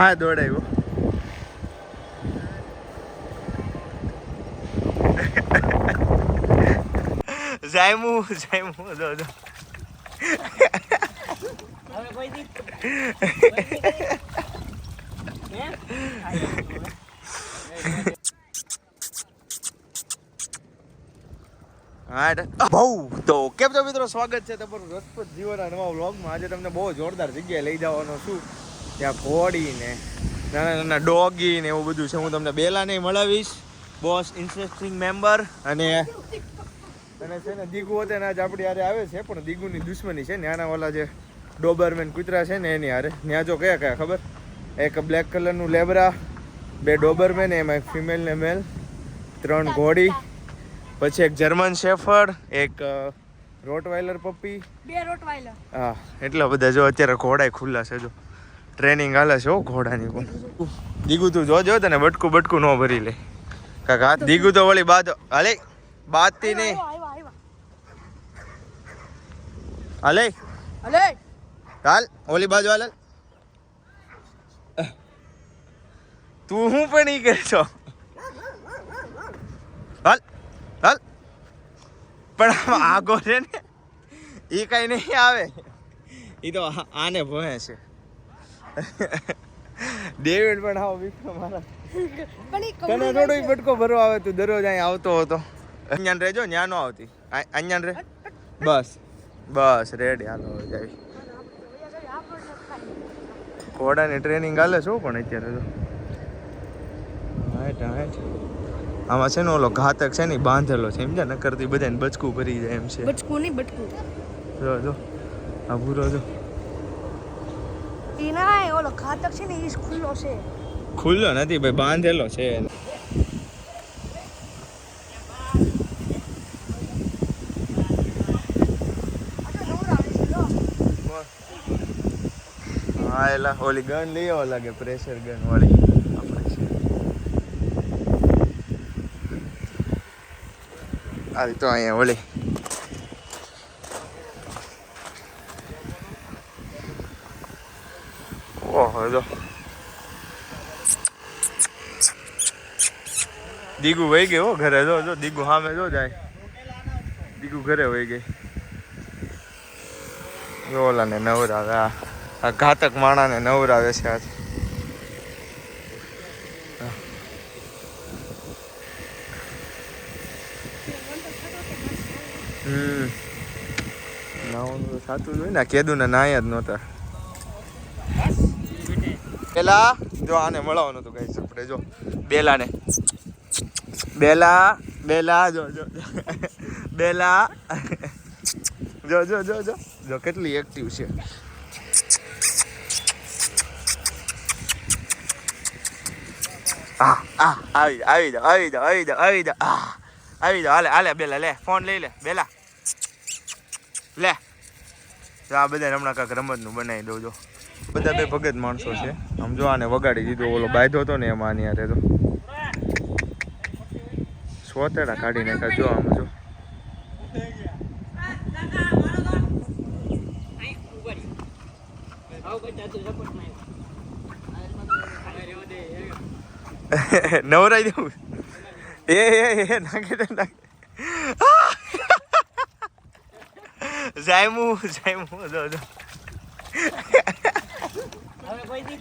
હા દોડાવ્યો. જાયમું જો જો. હવે કોઈ દી બહુ તો કેમ છો મિત્રો, સ્વાગત છે તમારું રસપ્રદ જીવનના નવા વ્લોગમાં. આજે તમને બહુ જોરદાર જગ્યાએ લઈ જવાનો છું. ત્યાં ઘોડી ને નાના નાના ડોગી ને એવું બધું છે. હું તમને બેલાને મળાવીશ, બોસ ઇન્ટરેસ્ટિંગ મેમ્બર અને છે ને દીગુ હોતે આજ આપણી હારે આવે છે, પણ દીગુની દુશ્મની છે. નાના વાલા જે ડોબરમેન કૂતરા છે ને એની હારે. ત્યાં જો કયા કયા ખબર, એક બ્લેક કલરનું લેબરા, 2 ડોબરમેન, એમાં એક ફિમેલ ને મેલ, 3 ઘોડી, પછી એક જર્મન શેફર્ડ, એક રોટવાઇલર પપ્પી, 2 રોટવાઇલર. હા એટલા બધા. જો અત્યારે ઘોડા ખુલ્લા છે, જો ટ્રેનિંગ હાલે છે હો ઘોડાની પણ. દીગુ તું જોજો તને બટકું ન ભરી લે કાકા. દીગુ તો વળી બાદ હાલે બાદતી નહીં હાલે અલે હાલ ઓલી બાજુ હાલ. તું હું પણ ઈ કરે છો, હાલ હાલ. પણ આગો છે ને એ કઈ નહીં આવે, એ તો આને ભોય છે. ડેવિડ પણ આવો વિક્રમ મારા તને થોડો બટકો ભરવા આવે. તું દરરોજ અહીં આવતો હતો. અહીંયા રહેજો, ન્યા નો આવતી, અહીંયા રે. બસ બસ રેડી, હાલો જાય. ઘોડાની ટ્રેનિંગ હાલે છે પણ અત્યારે તો હાઈટ આમાં છે ને ઓલો ઘાતક છે ને બાંધેલો છે, સમજ્યા? ન કરતી બધાને બચકું ભરી જાય એમ છે. બચકું નહીં બટકું. જો જો આ ભૂરો જો ઈ ના ઓલો ઘાતક છે ને ઈ ખુલ્લો છે. ખુલ્લો નથી ભાઈ, બાંધેલો છે. હા એલા ઓલી ગન લઈ આવો લાગે, પ્રેશર ગન વાળી આપણે છે. હાલ તો અહીંયા ઓલી ઓહો જો દીગુ વહી ગઈ હો ઘરે. જો જો દીગુ સામે જો જાય, દીગુ ઘરે વહી ગઈ. જો ઓલાને નવરાવે, આ ઘાતક માણાને નવરાવે છે આજ. નાવાનું થતું જ હોય ને, કેદું ને નાયા જ નહોતા. પેલા જો આને મળવાનું હતું કઈ આપણે. જો બેલાને, બેલા જો જો બેલા જો જો જો જો જો કેટલી એક્ટિવ છે. આવી જાઓ. હાલે બેલા લે, ફોન લઈ લે બેલા લે. તો આ બધા હમણાં કાંઈક રમતનું બનાવી દઉં. જો બધા બે ભગત માણસો છે. આમ જો આને વગાડી દીધો, ઓલો બાંધ્યો હતો ને એમાં આની હારે તો સોતેડા કાઢી નાખ્યા. જો આમ જો નવરાઈ દેવું. એ નાખી દે જાયમું જો જો. હવે કોઈ દી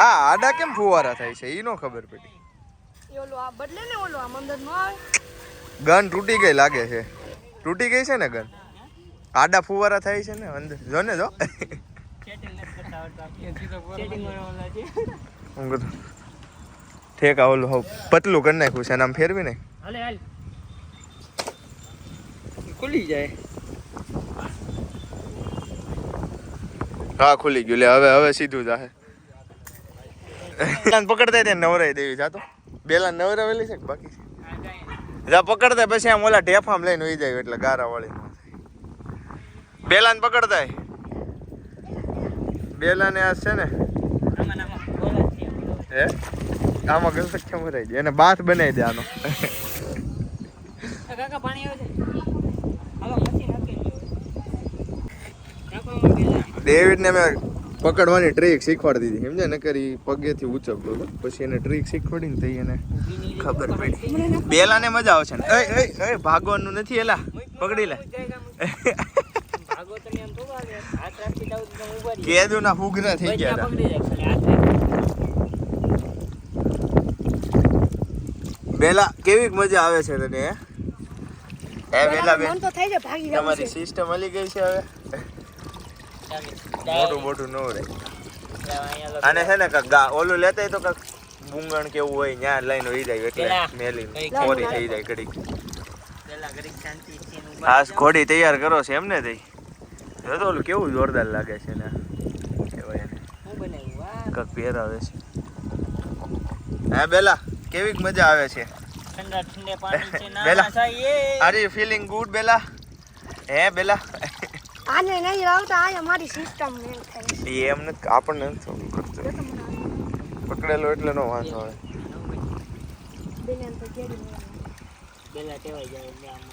આડા કેમ ફુવારા થાય છે એ નો ખબર પડી. ઓલો આ બદલે ને ઓલો આમ અંદર નો આવે. ગન તૂટી ગઈ લાગે છે, તૂટી ગઈ છે ને ગન. આડા ફુવારા થાય છે ને અંદર. જો ને જો ઠેકા ઓલું પતલું કરી નાખ્યું છે, આમ ફેરવી ને હાલે હાલ ખુલી જાય. હા ખુલી ગયું. લે હવે સીધું જાહે. પકડતા તેને નવરાઈ દેવી. જાતો બેલા નવરાવેલી છે કે બાકી જા પકડતા, પછી આમ ઓલા ઢેફામ લઈને ઉઈ જાય એટલે ગારા વાળી બેલાને પકડતા. બેલાને આ છે ને હે આમાં ગલત કેમ રહી જાય એને બાથ બનાવી દે આનો કાકા પાણી આવે છે હાલો મશીન નાખી દો ડેવિડ ને મેં પકડવાની ટ્રીક શીખવાડી દીધી સમજે ને કરી પગેથી ઉચકતો હતો પછી એને ટ્રીક શીખવાડીને તો એને ખબર પડી બેલાને મજા આવશે ને એ ભાગવાનું નથી એલા પકડી લે ભાગો તમે એમ થોડા હાથ રાખી જાવ તો ઉભા રહી કેદુ ના ફુગરા થઈ ગયા હતા પકડી જાય ખાલી હાથ બેલા કેવી મજા આવે છે તને હે બેલા બેન મન તો થઈ જાય ભાગી જવું તમારી સિસ્ટમ અલી ગઈ છે હવે મોટું ન રહે અને છે ને કાક ઓલું લેતા તો કાક બુંગણ કેવું હોય ત્યાં લઈને હોઈ જાય એટલે મેલી કોરી થઈ જાય ઘડી પેલા ઘડીક શાંતિ થી ખાસ ઘોડી તૈયાર કરો છે એમ ને તઈ જો તો ઓલું કેવું જોરદાર લાગે છે ને કહેવાય એને હું બનાવ્યું વાહ કાક પહેરાવે છે હા બેલા કેવી મજા આવે છે ઠંડા ઠંડે પાણી છે બેલા. ના चाहिए આર યુ ફીલિંગ ગુડ બેલા હે બેલા આને નહીં આવતા આ અમારી સિસ્ટમ મેલ થાય છે એમ નથી આપણને નથી થોડું કરતો પકડેલો એટલે નો વાંધો આવે બેલેન તો કેરી બેલા ટેવાઈ જાય એટલે આમ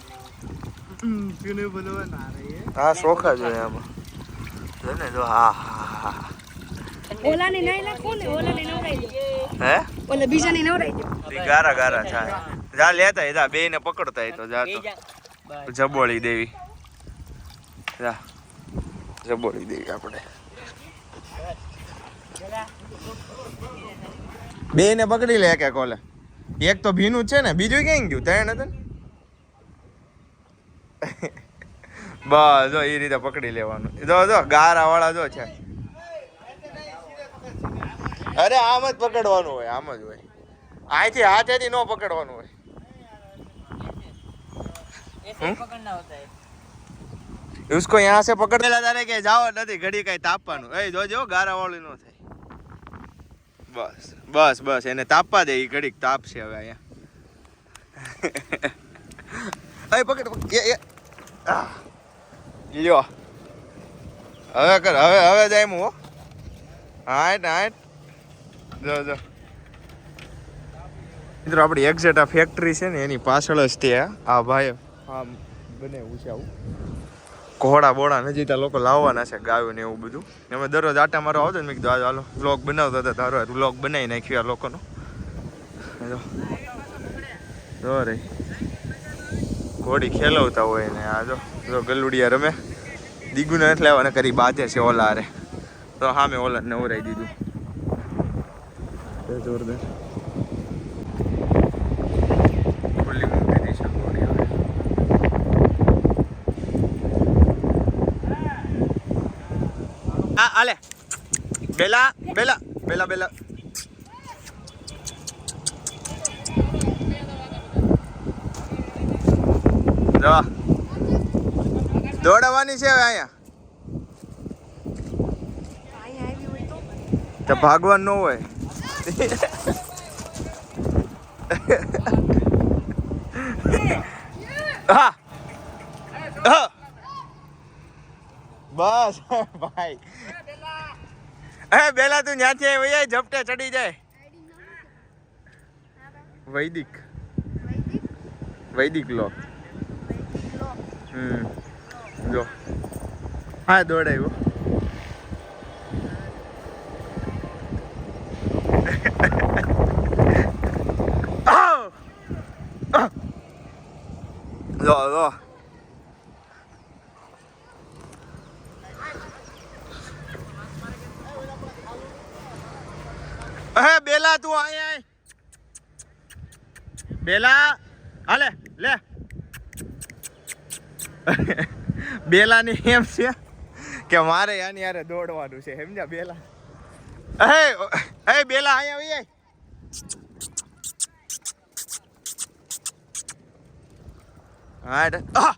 હા શોખા જોઈએ આમાં જો ને જો હા હા ઓલાને નહીં નાખો ને ઓલાને નવરાઈ દો હે ઓલા બીજાને નવરાઈ દો ઈ ગારા ગારા થાય જા લેતા જા બે ને પકડતા તો જા તો જબોળી દેવી જા જબોળી દેવી આપણે બે ને પકડી લે કે કોલે એક તો ભીનું જ છે ને બીજું ક્યાં ગયું ત્રણ હતું ને બસ જો એ રીતે પકડી લેવાનું જો ગારા વાળા જો છે અરે આમ જ પકડવાનું હોય આમ જ હોય અહીંથી હાથેથી ન પકડવાનું હોય ऐसे पकड़ना होता है उसको यहाँ से पकड़ेला તારે કે જાઓ નથી ઘડી કઈ તાપવાનું એ જોજો ગારા વાળું ન થાય બસ બસ બસ એને તાપવા દે એ ઘડીક તાપશે હવે અહીંયા એ પકડ લ્યો હવે કર હવે જાય હું હો હાટ હાટ જો મિત્રો આપણી એક્ઝેક્ટ આ ફેક્ટરી છે ને એની પાછળ જ તે આ ભાઈ આમ બનાવ્યું છે આવું ઘોડા બોડા નજીક લોકો લાવવાના છે ગાયું ને એવું બધું અમે દરરોજ આટા મારો આવતો ને મેં કીધું આજે હાલો વ્લોગ બનાવતો હતો તારો વ્લોગ બનાવી નાખ્યું આ લોકોનો જો રે ઘોડી ખેલવતા હોય ને આ જો ગલુડિયા રમે દીગુને નથી લેવાને કરી બાંધે છે ઓલા રે તો હા મેં ઓલા નવરાઈ દીધું જોરદાર ખુલ્લી મૂકી દી છે ઘોડી હવે આલે બેલા બેલા બેલા બેલા જો દોડાવવાની છે હવે અહીંયા આવી હોય તો ભાગવાનું ન હોય હા હા બસ ભાઈ હે બેલા તું ન્યાથી આવી વઈ ઝપટે ચડી જાય વૈદિક લો જો હા દોડાવ્યો લો લો હે બેલા તું આય બેલા હાલે લે બેલાની એમ છે કે મારે આની યારે દોડવાનું છે સમજ્યા બેલા હે હે બેલા અહીંયા આવી હા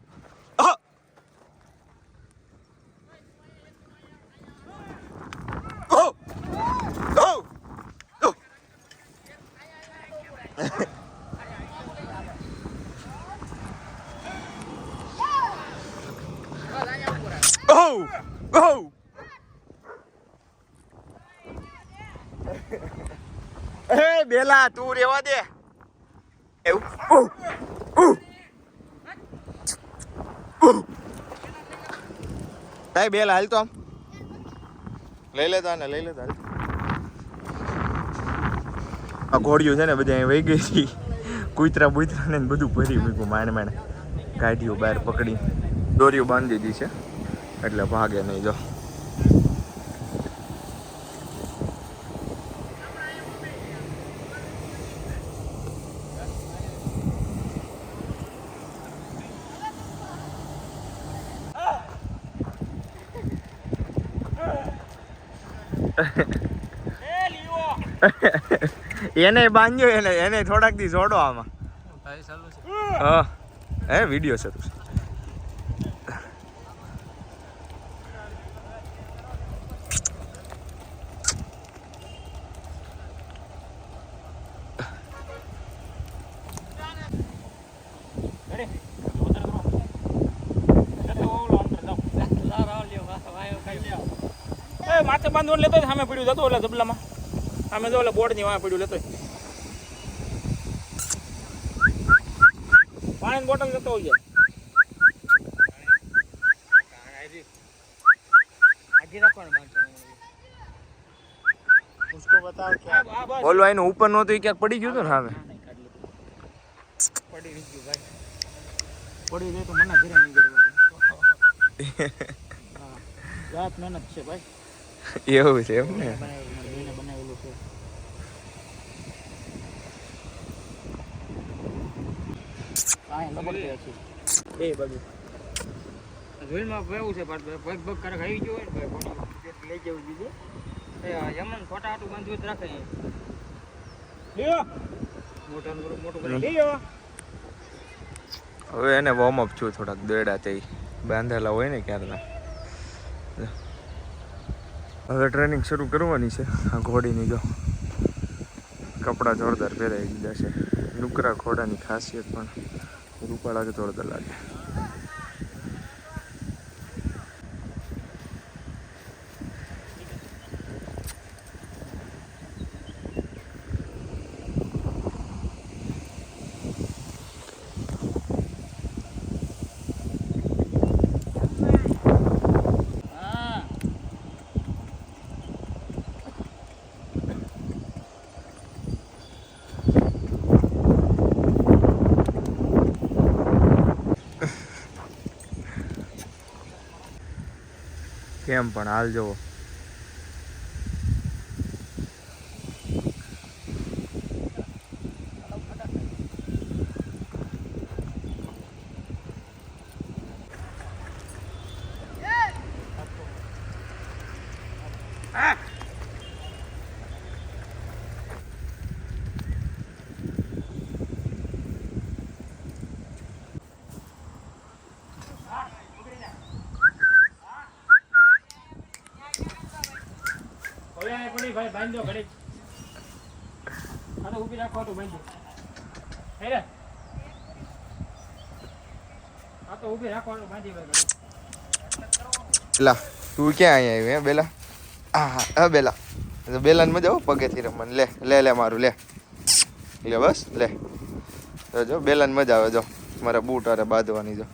એ બેલા તું રેવા દે એવું તાય બેલા હાલ તો આમ લઈ લેતા ને લઈ લેતા આ ઘોડિયું છે ને બધા અહીં વહી ગઈ હતી કૂતરા બુતરા ને બધું ભરી મૂક્યું માંડ ગાડીઓ બહાર પકડી દોરીઓ બાંધી દીધી છે એટલે ભાગે નહીં જો એને બાંધ્યો એને થોડાક દી જોડો આમાં હા હે વિડીયો શરૂ છે માથે બાંધવાનું લેતો સામે પડ્યું જતો એટલે જબલામાં સામે જો એટલે બોર્ડ ની વાંહે પડ્યું લેતો પાણીની બોટલ લેતો હોય બોલો એનું ઉપર નહોતું ક્યાંક પડી ગયું હતું ને સામે પડી ગયું ભાઈ પડી જાય તો મને ઘરે નહીં ગળવા રાત મહેનત છે ભાઈ એવું છે એમ ને બનાવેલું છે એ બાજુ જોઈમાં એવું છે પગ કરે ખાઈ ગયો હોય ને ભાઈ લઈ જવું બીજું યમન ફોટા હાટું બાંધવું જ રાખે મોટું હવે એને વોર્મઅપ છું થોડાક દોડા તે બાંધેલા હોય ને ક્યારના હવે ટ્રેનિંગ શરૂ કરવાની છે આ ઘોડીની જો કપડાં જોરદાર પહેરાઈ દીધા છે નુકરા ઘોડાની ખાસિયત પણ રૂપાળા કે જોરદાર લાગે કેમ પણ હાલ જોવો પડી ભાઈ બાંધો ઘડી આને ઊભી રાખો તો બાંધો હે રે આ તો ઊભી રાખવાનું બાંધી ભાઈ પેલા તું ક્યાં અહીંયા આવ્યો હે બેલા હા બેલા બેલા ને મજા આવો પગેથી રમવાનું લે મારું લે બસ લે જો બેલા ને મજા આવે જો મારા બૂટ આરે બાંધવાની જો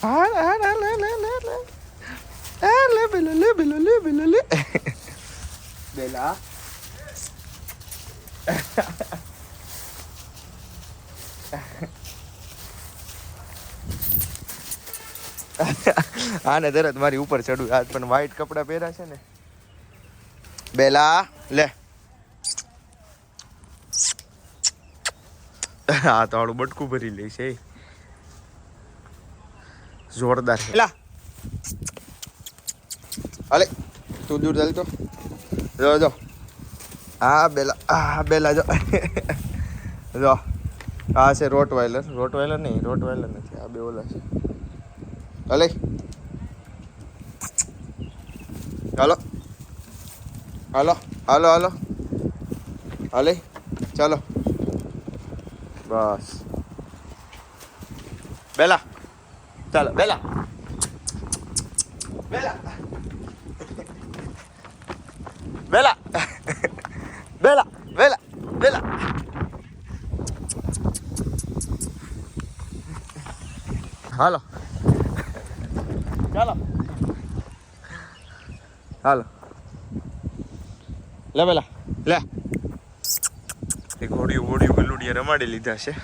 હા લે બેલા આને તરત મારી ઉપર ચડું આજ પણ વ્હાઈટ કપડા પહેર્યા છે ને બેલા લે હા તો આડું બટકું ભરી લે છે જોરદાર પેલા અલે તું દૂર ચાલ તો જો હા બેલા જો જો આ છે રોટવાઇલર નહીં રોટવાઇલર નથી આ બે ઓલા છે અલે હાલો અલે ચાલો બસ બેલા ચાલો બેલા બેલા બેલા બેલા બેલા હાલો ચાલો હાલો લે બેલા લે એ ઘોડિયું ગલુડિયા રમાડી લીધા છે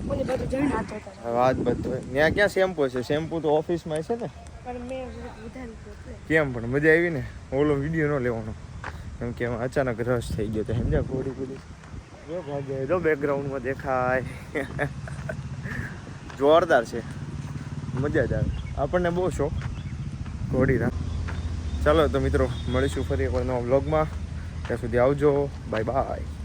ઓલી બાજુ જઈને હાથ ધોતા વાત બધું ત્યાં ક્યાં શેમ્પુ છે શેમ્પુ તો ઓફિસમાં છે ને પણ મેં વધારે એટલે કેમ પણ મજા આવી ને ઓલો વિડીયો ન લેવાનો કેમ કે એમાં અચાનક રસ થઈ ગયો તો સમજ્યા ઘોડી જો ભાગે જો બેકગ્રાઉન્ડમાં દેખાય જોરદાર છે મજા જ આવે આપણને બહુ શોખ ઘોડીના ચાલો તો મિત્રો મળીશું ફરી એક વાર નવા વ્લોગમાં ત્યાં સુધી આવજો બાય બાય